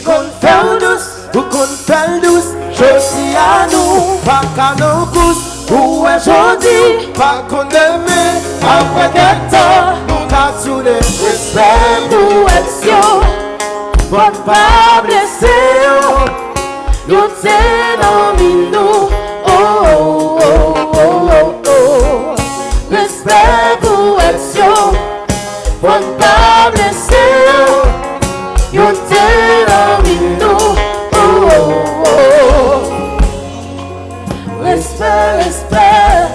qu'on fait douce, ou qu'on fait douce. Je dis à nous, pas qu'à nos gousses. Ou aujourd'hui, pas qu'on aime, après qu'un temps, nous t'as sous les respect pour action. Faut pas blesser, yo t'es dans minou. Oh oh oh oh oh oh. Respect pour action. Faut pas blesser, yo t'es dans minou. Oh oh oh. Respect, respect.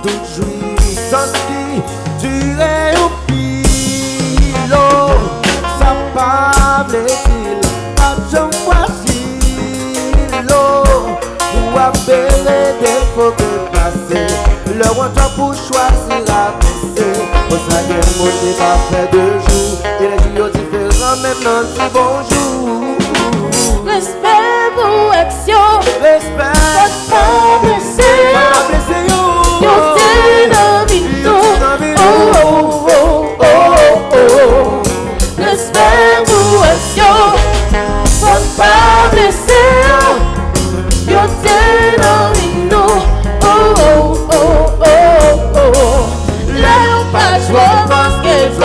Toute jouissance qui durait au pilo. Ça pas blessé, pas j'en vois pour appeler des faux que passer. Le retour pour choisir à passer. Pour ça qu'il y a un monde pas fait de jour. Et les jours différents, même dans le bonjour. Respect pour action. Respect. Pas blessé. Pas blessé, yo. Yo t'es dans minou. Oh oh oh oh oh. Respect pour action. Pas blessé. Yo t'es dans minou. Oh oh oh oh oh. Là on pas jouer parce que je